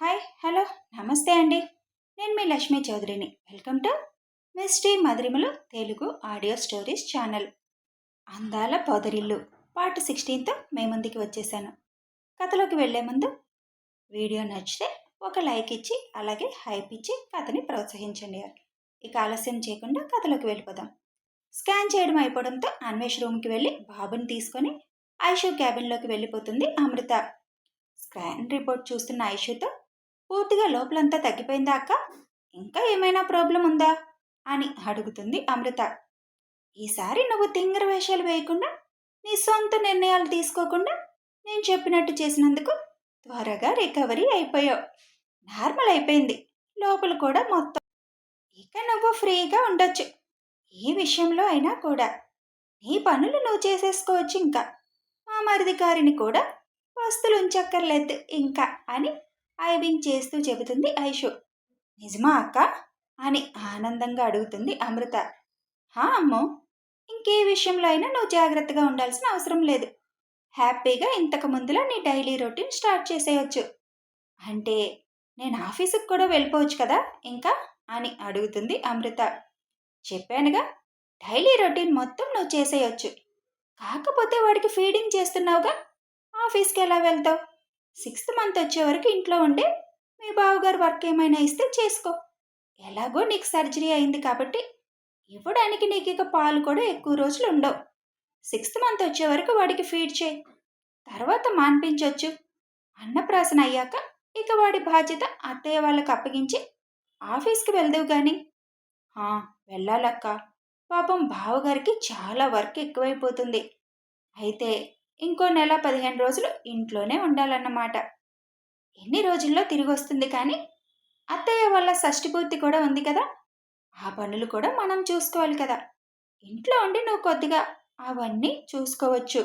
Hi hello నమస్తే అండి. నేను మీ లక్ష్మీ చౌదరిని. వెల్కమ్ టు మిస్టీ మధురిమలు తెలుగు ఆడియో స్టోరీస్ ఛానల్. అందాల పొదరిల్లు పార్ట్ 16తో మీ ముందుకి వచ్చేసాను. కథలోకి వెళ్లే ముందు వీడియో నచ్చితే ఒక లైక్ ఇచ్చి అలాగే హైప్ ఇచ్చి కథని ప్రోత్సహించండి. ఇక ఆలస్యం చేయకుండా కథలోకి వెళ్ళిపోదాం. స్కాన్ చేయడం అయిపోవడంతో అన్వేష్ రూమ్కి వెళ్ళి బాబుని తీసుకొని ఐషు క్యాబిన్లోకి వెళ్ళిపోతుంది అమృత. స్కాన్ రిపోర్ట్ చూస్తున్న ఐషుతో, పూర్తిగా లోపలంతా తగ్గిపోయిందా అక్క? ఇంకా ఏమైనా ప్రాబ్లం ఉందా అని అడుగుతుంది అమృత. ఈసారి నువ్వు తింగర వేషాలు వేయకుండా నీ సొంత నిర్ణయాలు తీసుకోకుండా నేను చెప్పినట్టు చేసినందుకు త్వరగా రికవరీ అయిపోయావు. నార్మల్ అయిపోయింది లోపల కూడా మొత్తం. ఇక నువ్వు ఫ్రీగా ఉండొచ్చు. ఈ విషయంలో అయినా కూడా నీ పనులు నువ్వు చేసేసుకోవచ్చు. ఇంకా మా మరిది గారిని కూడా వస్తువులు ఉంచక్కర్లేదు ఇంకా అని ఐవింగ్ చేస్తూ చెబుతుంది ఐషు. నిజమా అక్క అని ఆనందంగా అడుగుతుంది అమృత. హా అమ్మో, ఇంకే విషయంలో అయినా నువ్వు జాగ్రత్తగా ఉండాల్సిన అవసరం లేదు. హ్యాపీగా ఇంతకు ముందులా నీ డైలీ రొటీన్ స్టార్ట్ చేసేయచ్చు. అంటే నేను ఆఫీసుకు కూడా వెళ్ళిపోవచ్చు కదా ఇంకా అని అడుగుతుంది అమృత. చెప్పానుగా, డైలీ రొటీన్ మొత్తం నువ్వు చేసేయచ్చు. కాకపోతే వాడికి ఫీడింగ్ చేస్తున్నావుగా, ఆఫీస్కి ఎలా వెళ్తావు? 6th మంత్ వచ్చే వరకు ఇంట్లో ఉండి మీ బావగారు వర్క్ ఏమైనా ఇస్తే చేసుకో. ఎలాగో నీకు సర్జరీ అయింది కాబట్టి ఇవ్వడానికి నీకు ఇక పాలు కూడా ఎక్కువ రోజులు ఉండవు. 6th మంత్ వచ్చే వరకు వాడికి ఫీడ్ చేయి. తర్వాత మాన్పించవచ్చు. అన్నప్రాసన అయ్యాక ఇక వాడి బాధ్యత అత్తయ్య వాళ్ళకి అప్పగించి ఆఫీస్కి వెళ్దావు కానీ. వెళ్ళాలక్క. పాపం బావగారికి చాలా వర్క్ ఎక్కువైపోతుంది. అయితే ఇంకో నెల 15 రోజులు ఇంట్లోనే ఉండాలన్నమాట. ఎన్ని రోజుల్లో తిరిగి వస్తుంది కానీ అత్తయ్య వాళ్ళ షష్ఠిపూర్తి కూడా ఉంది కదా, ఆ పనులు కూడా మనం చూసుకోవాలి కదా. ఇంట్లో ఉండి నువ్వు కొద్దిగా అవన్నీ చూసుకోవచ్చు.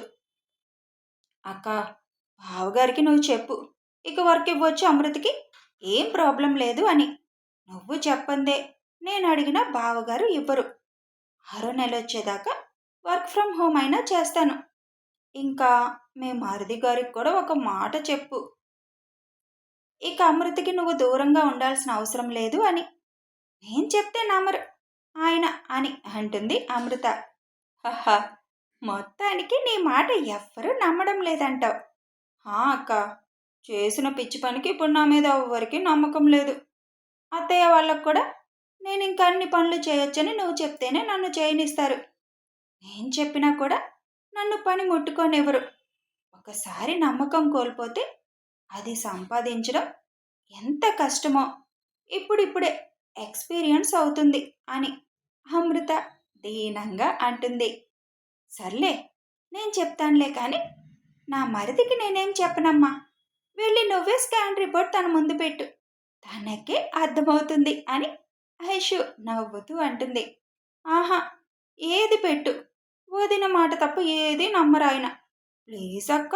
అక్క, బావగారికి నువ్వు చెప్పు, ఇక వర్క్ ఇవ్వచ్చు అమృతకి, ఏం ప్రాబ్లం లేదు అని. నువ్వు చెప్పందే నేను అడిగినా బావగారు ఇవ్వరు. 6వ నెల వచ్చేదాకా వర్క్ ఫ్రమ్ హోమ్ అయినా చేస్తాను. ఇంకా మీ మరిది గారికి కూడా ఒక మాట చెప్పు, ఇక అమృతకి నువ్వు దూరంగా ఉండాల్సిన అవసరం లేదు అని. నేను చెప్తే నమ్మరు ఆయన అని అంటుంది అమృత. హహా, మొత్తానికి నీ మాట ఎవ్వరూ నమ్మడం లేదంటావు. అక్క, చేసిన పిచ్చి పనికి ఇప్పుడు నా మీద ఎవ్వరికి నమ్మకం లేదు. అత్తయ్య వాళ్ళకు కూడా నేను ఇంకా అన్ని పనులు చేయొచ్చని నువ్వు చెప్తేనే నన్ను చేయనిస్తారు. నేను చెప్పినా కూడా నన్ను పని ముట్టుకోనివ్వరు. ఒకసారి నమ్మకం కోల్పోతే అది సంపాదించడం ఎంత కష్టమో ఇప్పుడిప్పుడే ఎక్స్పీరియన్స్ అవుతుంది అని అమృత దీనంగా అంటుంది. సర్లే, నేను చెప్తానులే కానీ నా మరిదికి నేనేం చెప్పనమ్మా. వెళ్ళి నువ్వే స్కాన్ రిపోర్ట్ తన ముందు పెట్టు, తనకే అర్థమవుతుంది అని ఐషు నవ్వుతూ అంటుంది. ఆహా, ఏది పెట్టు, వదిన మాట తప్ప ఏది నమ్మరాయన. ప్లీజ్ అక్క,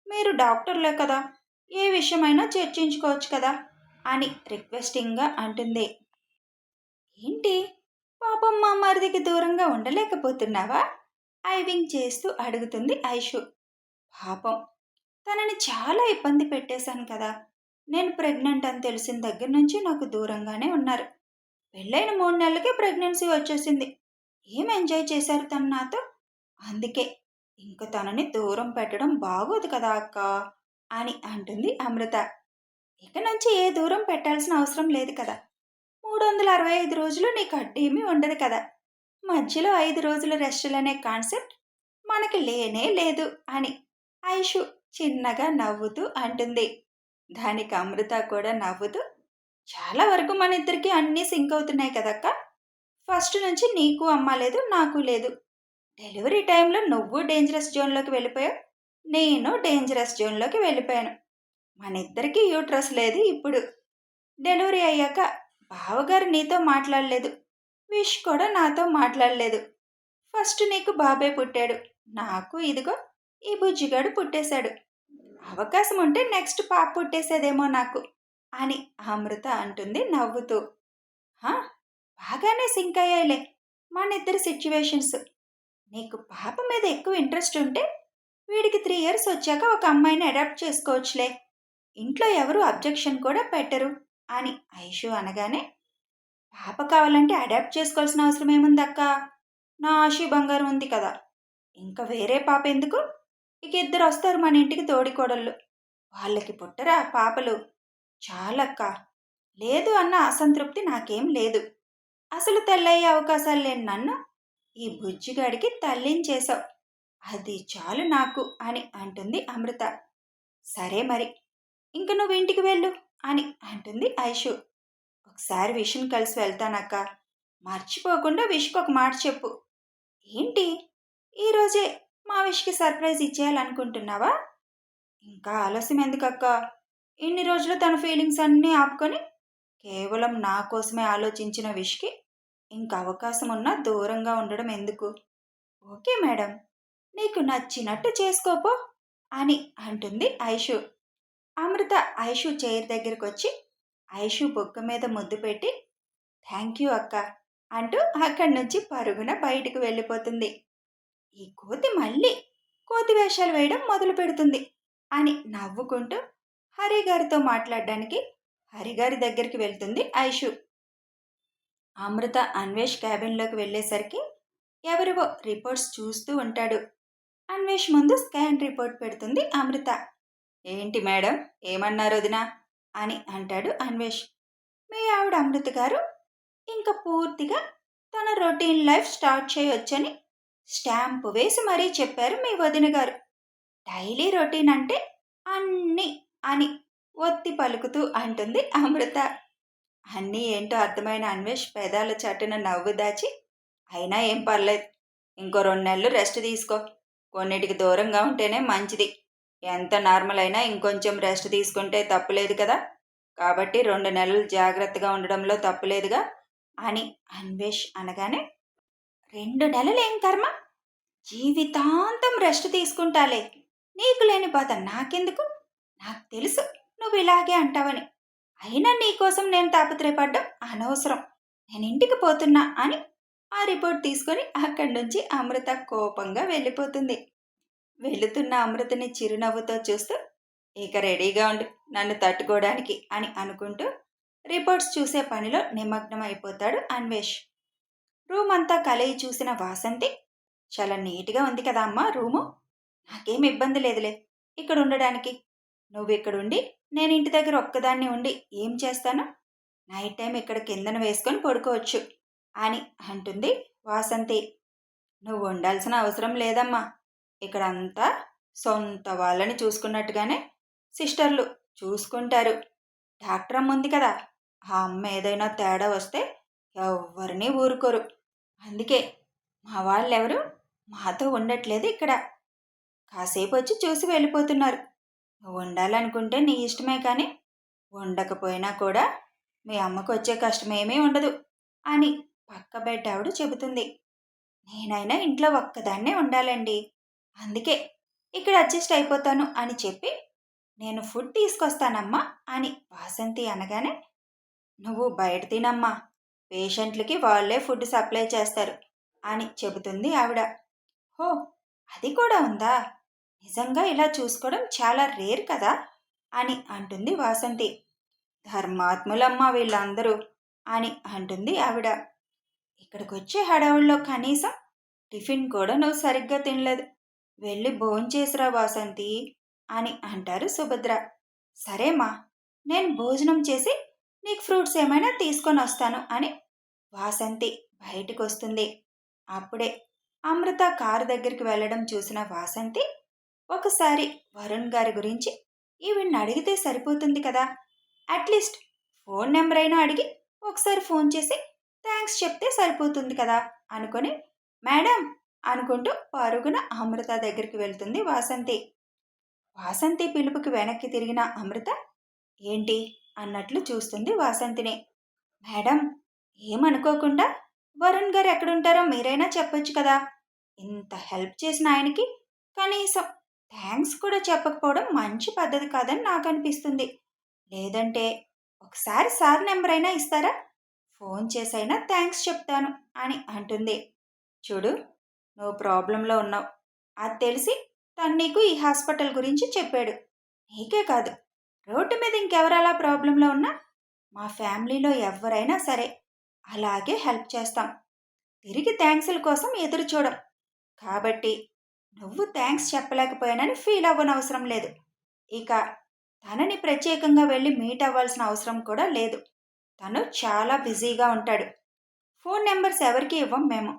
మీరు డాక్టర్లే కదా, ఏ విషయమైనా చర్చించుకోవచ్చు కదా అని రిక్వెస్టింగ్గా అంటుంది. ఏంటి, పాపం మా మరిదికి దూరంగా ఉండలేకపోతున్నావా? ఐవింగ్ చేస్తూ అడుగుతుంది ఐషు. పాపం, తనని చాలా ఇబ్బంది పెట్టేశాను కదా. నేను ప్రెగ్నెంట్ అని తెలిసిన దగ్గర నుంచి నాకు దూరంగానే ఉన్నారు. పెళ్ళైన 3 నెలలకే ప్రెగ్నెన్సీ వచ్చేసింది. ఏం ఎంజాయ్ చేశారు తను నాతో. అందుకే ఇంక తనని దూరం పెట్టడం బాగోదు కదా అక్క అని అంటుంది అమృత. ఇక నుంచి ఏ దూరం పెట్టాల్సిన అవసరం లేదు కదా. 365 రోజులు నీకు అడ్డేమీ ఉండదు కదా. మధ్యలో 5 రోజుల రెస్టులనే కాన్సెప్ట్ మనకి లేనే లేదు అని ఐషు చిన్నగా నవ్వుతూ అంటుంది. దానికి అమృత కూడా నవ్వుతూ, చాలా వరకు మన ఇద్దరికి అన్నీ సింక్ అవుతున్నాయి కదక్క. ఫస్ట్ నుంచి నీకు అమ్మ లేదు, నాకు లేదు. డెలివరీ టైంలో నువ్వు డేంజరస్ జోన్లోకి వెళ్ళిపోయావు, నేను డేంజరస్ జోన్లోకి వెళ్ళిపోయాను. మన ఇద్దరికీ యూట్రస్ లేదు. ఇప్పుడు డెలివరీ అయ్యాక బావగారు నీతో మాట్లాడలేదు, విష్ కూడా నాతో మాట్లాడలేదు. ఫస్ట్ నీకు బాబే పుట్టాడు, నాకు ఇదిగో ఈ బుజ్జిగాడు పుట్టేశాడు. అవకాశం ఉంటే నెక్స్ట్ పాప పుట్టేసేదేమో నాకు అని అమృత అంటుంది నవ్వుతూ. బాగానే సింక్ అయ్యాయిలే మన ఇద్దరి సిచ్యువేషన్స్. నీకు పాప మీద ఎక్కువ ఇంట్రెస్ట్ ఉంటే వీడికి 3 years వచ్చాక ఒక అమ్మాయిని అడాప్ట్ చేసుకోవచ్చులే. ఇంట్లో ఎవరు అబ్జెక్షన్ కూడా పెట్టరు అని ఐషు అనగానే, పాప కావాలంటే అడాప్ట్ చేసుకోవాల్సిన అవసరం ఏముందక్క? నా ఆశీ బంగారం ఉంది కదా, ఇంకా వేరే పాప ఎందుకు? ఇక ఇద్దరు వస్తారు మన ఇంటికి తోడికోడళ్ళు, వాళ్ళకి పుట్టరా పాపలు? చాలక్క. లేదు అన్న అసంతృప్తి నాకేం లేదు. అసలు తల్లయ్యే అవకాశాలు లేని నన్ను ఈ బుజ్జిగాడికి తల్లించేశావు, అది చాలు నాకు అని అంటుంది అమృత. సరే మరి, ఇంక నువ్వు ఇంటికి వెళ్ళు అని అంటుంది ఐషు. ఒకసారి విష్ణు కలిసి వెళ్తానక్క, మర్చిపోకుండా విష్కి ఒక మాట చెప్పు. ఏంటి, ఈరోజే మా విష్కి సర్ప్రైజ్ ఇచ్చేయాలనుకుంటున్నావా? ఇంకా ఆలస్యం ఎందుకక్క? ఇన్ని రోజులు తన ఫీలింగ్స్ అన్నీ ఆపుకొని కేవలం నా కోసమే ఆలోచించిన విష్కి ఇంక అవకాశం ఉన్నా దూరంగా ఉండడం ఎందుకు? ఓకే మేడం, నీకు నచ్చినట్టు చేసుకోపో అని అంటుంది ఐషు. అమృత ఐషు చైర్ దగ్గరకు వచ్చి ఐషు బొగ్గ మీద ముద్దు పెట్టి థ్యాంక్ యూ అక్క అంటూ అక్కడి నుంచి పరుగున బయటకు వెళ్ళిపోతుంది. ఈ కోతి మళ్ళీ కోతి వేషాలు వేయడం మొదలు పెడుతుంది అని నవ్వుకుంటూ హరిగారితో మాట్లాడడానికి హరిగారి దగ్గరికి వెళ్తుంది ఐషు. అమృత అన్వేష్ క్యాబిన్లోకి వెళ్ళేసరికి ఎవరివో రిపోర్ట్స్ చూస్తూ ఉంటాడు. అన్వేష్ ముందు స్కాన్ రిపోర్ట్ పెడుతుంది అమృత. ఏంటి మేడం, ఏమన్నారు వదినా అని అంటాడు అన్వేష్. మీ ఆవిడ అమృత గారు ఇంకా పూర్తిగా తన రొటీన్ లైఫ్ స్టార్ట్ చేయొచ్చని స్టాంపు వేసి మరీ చెప్పారు మీ వదిన గారు. డైలీ రొటీన్ అంటే అన్నీ అని ఒత్తి పలుకుతూ అంటుంది అమృత. అన్నీ ఏంటో అర్థమైన అన్వేష్ పెదాల చాటున నవ్వు దాచి, అయినా ఏం పర్లేదు, ఇంకో 2 నెలలు రెస్ట్ తీసుకో, కొన్నిటికి దూరంగా ఉంటేనే మంచిది, ఎంత నార్మల్ అయినా ఇంకొంచెం రెస్ట్ తీసుకుంటే తప్పులేదు కదా, కాబట్టి 2 నెలలు జాగ్రత్తగా ఉండడంలో తప్పులేదుగా అని అన్వేష్ అనగానే, 2 నెలలు ఏం కర్మ, జీవితాంతం రెస్ట్ తీసుకుంటాలే, నీకు లేని బాధ నాకెందుకు, నాకు తెలుసు నువ్వు ఇలాగే అంటావని, అయినా నీకోసం నేను తాపత్రయపడ్డం అనవసరం, నేను ఇంటికి పోతున్నా అని ఆ రిపోర్ట్ తీసుకొని అక్కడి నుంచి అమృత కోపంగా వెళ్ళిపోతుంది. వెళుతున్న అమృతని చిరునవ్వుతో చూస్తూ, ఇక రెడీగా ఉండు నన్ను తట్టుకోవడానికి అని అనుకుంటూ రిపోర్ట్స్ చూసే పనిలో నిమగ్నం అయిపోతాడు అన్వేష్. రూమ్ అంతా కలయి చూసిన వాసంతి, చాలా నీట్గా ఉంది కదా అమ్మా రూము, నాకేం ఇబ్బంది లేదులే ఇక్కడ ఉండడానికి, నువ్వు ఇక్కడుండి నేను ఇంటి దగ్గర ఒక్కదాన్ని ఉండి ఏం చేస్తాను, నైట్ టైం ఇక్కడ కిందన వేసుకొని పడుకోవచ్చు అని అంటుంది వాసంతి. నువ్వు ఉండాల్సిన అవసరం లేదమ్మా, ఇక్కడంతా సొంత వాళ్ళని చూసుకున్నట్టుగానే సిస్టర్లు చూసుకుంటారు, డాక్టర్ అమ్మ ఉంది కదా, ఆ అమ్మ ఏదైనా తేడా వస్తే ఎవరిని ఊరుకోరు, అందుకే మా వాళ్ళెవరు మాతో ఉండట్లేదు ఇక్కడ, కాసేపు వచ్చి చూసి వెళ్ళిపోతున్నారు, నువ్వు ఉండాలనుకుంటే నీ ఇష్టమే, కానీ ఉండకపోయినా కూడా మీ అమ్మకు వచ్చే కష్టమేమీ ఉండదు అని పక్క బెడ్ ఆవిడ చెబుతుంది. నేనైనా ఇంట్లో ఒక్కదాన్నే ఉండాలండి, అందుకే ఇక్కడ అడ్జస్ట్ అయిపోతాను అని చెప్పి నేను ఫుడ్ తీసుకొస్తానమ్మా అని వాసంతి అనగానే, నువ్వు బయట తినమ్మా, పేషెంట్లకి వాళ్ళే ఫుడ్ సప్లై చేస్తారు అని చెబుతుంది ఆవిడ. హో, అది కూడా ఉందా, నిజంగా ఇలా చూసుకోవడం చాలా రేర్ కదా అని అంటుంది వాసంతి. ధర్మాత్ములమ్మ వీళ్ళందరూ అని అంటుంది ఆవిడ. ఇక్కడికి వచ్చే హడావుల్లో కనీసం టిఫిన్ కూడా నువ్వు సరిగ్గా తినలేదు, వెళ్ళి భోంచేసిరా వాసంతి అని అంటారు సుభద్ర. సరేమా, నేను భోజనం చేసి నీకు ఫ్రూట్స్ ఏమైనా తీసుకొని వస్తాను అని వాసంతి బయటకు వస్తుంది. అప్పుడే అమృత కారు దగ్గరికి వెళ్ళడం చూసిన వాసంతి, ఒకసారి వరుణ్ గారి గురించి ఈవిడ్ని అడిగితే సరిపోతుంది కదా, అట్లీస్ట్ ఫోన్ నెంబర్ అయినా అడిగి ఒకసారి ఫోన్ చేసి థ్యాంక్స్ చెప్తే సరిపోతుంది కదా అనుకొని మేడం అనుకుంటూ పరుగున అమృత దగ్గరికి వెళ్తుంది వాసంతి. వాసంతి పిలుపుకి వెనక్కి తిరిగిన అమృత ఏంటి అన్నట్లు చూస్తుంది వాసంతిని. మేడం, ఏమనుకోకుండా వరుణ్ గారు ఎక్కడుంటారో మీరైనా చెప్పొచ్చు కదా, ఇంత హెల్ప్ చేసిన ఆయనకి కనీసం థ్యాంక్స్ కూడా చెప్పకపోవడం మంచి పద్ధతి కాదని నాకు అనిపిస్తుంది, లేదంటే ఒకసారి సార్ నెంబర్ అయినా ఇస్తారా, ఫోన్ చేసైనా థ్యాంక్స్ చెప్తాను అని అంటుంది. చూడు, నువ్వు ప్రాబ్లంలో ఉన్నావు, అది తెలిసి తను నీకు ఈ హాస్పిటల్ గురించి చెప్పాడు, నీకే కాదు రోడ్డు మీద ఇంకెవరు అలా ప్రాబ్లంలో ఉన్నా మా ఫ్యామిలీలో ఎవరైనా సరే అలాగే హెల్ప్ చేస్తాం. తిరిగి థ్యాంక్స్‌ల కోసం ఎదురు చూడం. కాబట్టి నువ్వు థ్యాంక్స్ చెప్పలేకపోయానని ఫీల్ అవ్వనవసరం లేదు. ఇక తనని ప్రత్యేకంగా వెళ్ళి మీట్ అవ్వాల్సిన అవసరం కూడా లేదు. తను చాలా బిజీగా ఉంటాడు. ఫోన్ నెంబర్స్ ఎవరికీ ఇవ్వం మేము.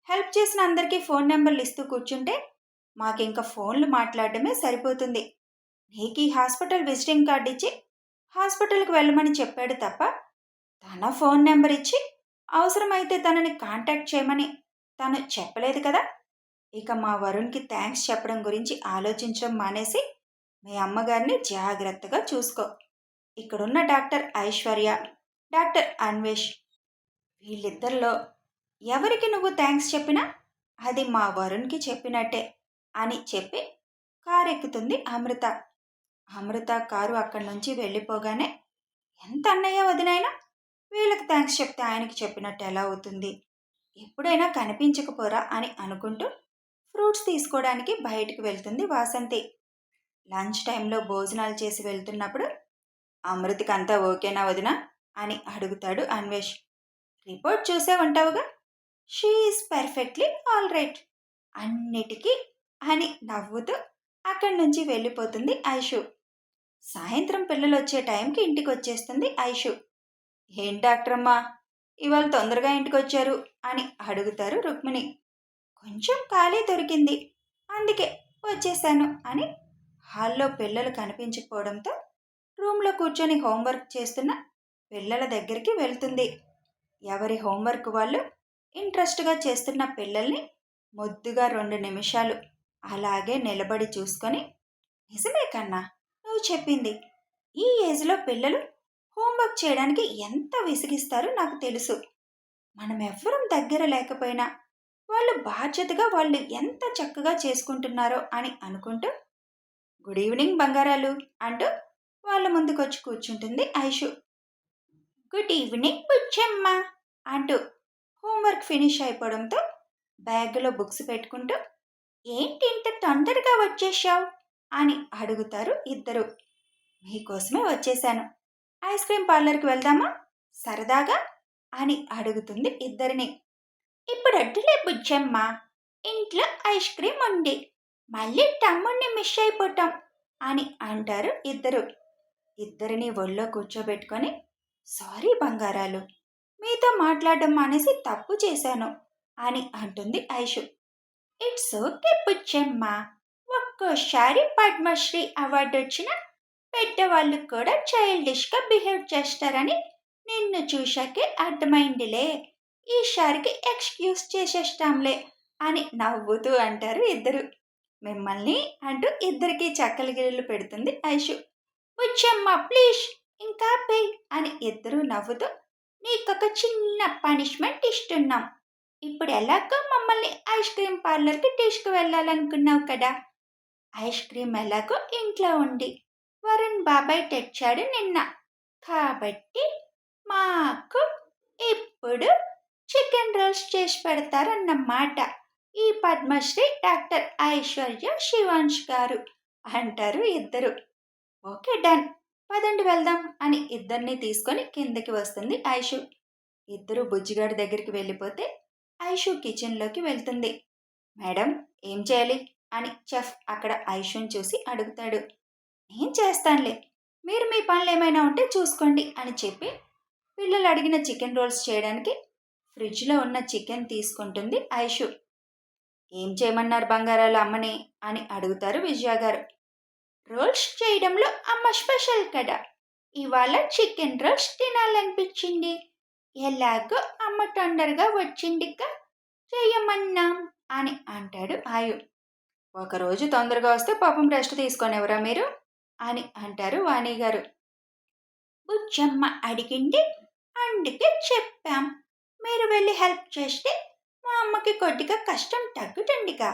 హెల్ప్ చేసిన అందరికీ ఫోన్ నెంబర్లు ఇస్తూ కూర్చుంటే మాకింక ఫోన్లు మాట్లాడడమే సరిపోతుంది. నీకు ఈ హాస్పిటల్ విజిటింగ్ కార్డు ఇచ్చి హాస్పిటల్కి వెళ్ళమని చెప్పాడు తప్ప తన ఫోన్ నెంబర్ ఇచ్చి అవసరమైతే తనని కాంటాక్ట్ చేయమని తను చెప్పలేదు కదా. ఇక మా వరుణ్కి థ్యాంక్స్ చెప్పడం గురించి ఆలోచించడం మానేసి మీ అమ్మగారిని జాగ్రత్తగా చూసుకో. ఇక్కడున్న డాక్టర్ ఐశ్వర్య, డాక్టర్ అన్వేష్ వీళ్ళిద్దరిలో ఎవరికి నువ్వు థ్యాంక్స్ చెప్పినా అది మా వరుణ్కి చెప్పినట్టే అని చెప్పి కారు ఎక్కుతుంది అమృత. అమృత కారు అక్కడి నుంచి వెళ్ళిపోగానే ఎంత అన్నయ్య వదినైనా వీళ్ళకి థ్యాంక్స్ చెప్తే ఆయనకి చెప్పినట్టు ఎలా అవుతుంది, ఎప్పుడైనా కనిపించకపోరా అని అనుకుంటూ ఫ్రూట్స్ తీసుకోవడానికి బయటకు వెళ్తుంది వాసంతి. లంచ్ టైంలో భోజనాలు చేసి వెళ్తున్నప్పుడు అమృతకి అంతా ఓకేనా వదినా అని అడుగుతాడు అన్వేష్. రిపోర్ట్ చూసే ఉంటావుగా, she is perfectly all right అన్నిటికీ అని నవ్వుతూ అక్కడి నుంచి వెళ్ళిపోతుంది ఐషు. సాయంత్రం పిల్లలు వచ్చే టైంకి ఇంటికి వచ్చేస్తుంది ఐషు. ఏం డాక్టరమ్మా ఇవాళ తొందరగా ఇంటికి వచ్చారు అని అడుగుతారు రుక్మిణి. కొంచెం ఖాళీ దొరికింది అందుకే వచ్చేసాను అని హాల్లో పిల్లలు కనిపించకపోవడంతో రూమ్లో కూర్చొని హోంవర్క్ చేస్తున్న పిల్లల దగ్గరికి వెళ్తుంది. ఎవరి హోంవర్క్ వాళ్ళు ఇంట్రెస్ట్గా చేస్తున్న పిల్లల్ని ముద్దుగా 2 నిమిషాలు అలాగే నిలబడి చూసుకొని, నిజమే కన్నా నువ్వు చెప్పింది, ఈ ఏజ్లో పిల్లలు హోంవర్క్ చేయడానికి ఎంత విసిగిస్తారో నాకు తెలుసు. మనం ఎవ్వరం దగ్గర లేకపోయినా వాళ్ళు బాధ్యతగా వాళ్ళు ఎంత చక్కగా చేసుకుంటున్నారో అని అనుకుంటూ గుడ్ ఈవినింగ్ బంగారాలు అంటూ వాళ్ళ ముందుకొచ్చి కూర్చుంటుంది ఐషు. గుడ్ ఈవినింగ్ బుచ్చమ్మ అంటూ హోంవర్క్ ఫినిష్ అయిపోవడంతో బ్యాగ్లో బుక్స్ పెట్టుకుంటూ ఏంటి ఇంత తొందరగా వచ్చేసావు అని అడుగుతారు ఇద్దరు. మీకోసమే వచ్చేశాను, ఐస్ క్రీమ్ పార్లర్కి వెళ్దామా సరదాగా అని అడుగుతుంది ఇద్దరిని. ఇప్పుడు వద్దులే బుజ్జమ్మ, ఇంట్లో ఐస్ క్రీమ్ ఉంది, మళ్ళీ తమ్ముడిని మిస్ అయిపోతాం అని అంటారు ఇద్దరు. ఇద్దరిని ఒళ్ళో కూర్చోబెట్టుకొని సారీ బంగారాలు, మీతో మాట్లాడడం మానేసి తప్పు చేశాను అని అంటుంది ఐషు. ఇట్స్ ఓకే బుజ్జమ్మ, ఒక్కోసారి పద్మశ్రీ అవార్డు వచ్చిన పెద్దవాళ్ళు కూడా చైల్డిష్గా బిహేవ్ చేస్తారని నిన్ను చూశాకే అర్థమైందిలే, ఈసారికి ఎక్స్క్యూజ్ చేసేస్తాంలే అని నవ్వుతూ అంటారు ఇద్దరు. మిమ్మల్ని అంటూ ఇద్దరికి చక్కల గిళ్ళు పెడుతుంది ఐషు. బుజ్జమ్మ ప్లీజ్ ఇంకా పే అని ఇద్దరు నవ్వుతూ నీకొక చిన్న పనిష్మెంట్ ఇస్తున్నాం. ఇప్పుడు ఎలాగో మమ్మల్ని ఐస్ క్రీమ్ పార్లర్కి తీసుకువెళ్ళాలనుకున్నావు కదా, ఐస్ క్రీమ్ ఎలాగో ఇంట్లో ఉంది, వరుణ్ బాబాయ్ తెచ్చాడు నిన్న, కాబట్టి మాకు ఇప్పుడు చికెన్ రోల్స్ చేసి పెడతారన్నమాట ఈ పద్మశ్రీ డాక్టర్ ఐశ్వర్య శివాంష్ గారు అంటారు ఇద్దరు. ఓకే డన్, పదండి వెళ్దాం అని ఇద్దరిని తీసుకొని కిందకి వస్తుంది ఐషు. ఇద్దరు బుజ్జిగాడి దగ్గరికి వెళ్ళిపోతే ఐషు కిచెన్లోకి వెళ్తుంది. మేడం ఏం చేయాలి అని చెఫ్ అక్కడ ఐషుని చూసి అడుగుతాడు. నేను చేస్తానులే, మీరు మీ పనులు ఏమైనా ఉంటే చూసుకోండి అని చెప్పి పిల్లలు అడిగిన చికెన్ రోల్స్ చేయడానికి ఫ్రిడ్జ్లో ఉన్న చికెన్ తీసుకుంటుంది ఐషు. ఏం చేయమన్నారు బంగారాలు అమ్మని అని అడుగుతారు విజయ గారు. రోల్స్ చేయడంలో అమ్మ స్పెషల్ కదా, ఇవాళ చికెన్ రోల్స్ తినాలనిపించింది, ఎలాగో అమ్మ తొందరగా వచ్చిందిక చేయమన్నాం అని అంటాడు ఆయు. ఒకరోజు తొందరగా వస్తే పాపం రెస్ట్ తీసుకొనివరా మీరు అని అంటారు వాణి గారు. బుజ్జమ్మ అడిగింది అందుకే చెప్పాం, మీరు వెళ్ళి హెల్ప్ చేస్తే మా అమ్మకి కొద్దిగా కష్టం తగ్గుతుందిగా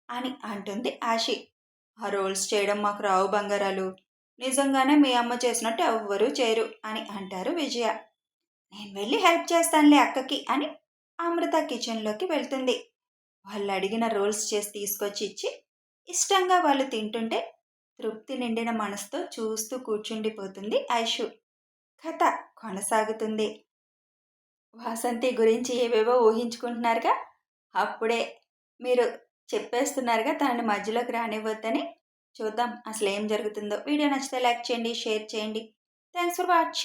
అని అంటుంది ఆశి. ఆ రోల్స్ చేయడం మాకు రావు బంగారాలు, నిజంగానే మీ అమ్మ చేసినట్టు ఎవ్వరూ చేయరు అని అంటారు విజయ. నేను వెళ్ళి హెల్ప్ చేస్తానులే అక్కకి అని అమృత కిచెన్లోకి వెళ్తుంది. వాళ్ళు అడిగిన రోల్స్ చేసి తీసుకొచ్చి ఇచ్చి ఇష్టంగా వాళ్ళు తింటుంటే తృప్తి నిండిన మనసుతో చూస్తూ కూర్చుండిపోతుంది ఐషు. కథ కొనసాగుతుంది. వాసంతి గురించి ఏవేవో ఊహించుకుంటున్నారుగా, అప్పుడే మీరు చెప్పేస్తున్నారుగా తనని మధ్యలోకి రానివ్వద్దని. చూద్దాం అసలు ఏం జరుగుతుందో. వీడియో నచ్చితే లైక్ చేయండి, షేర్ చేయండి. Thanks for watching.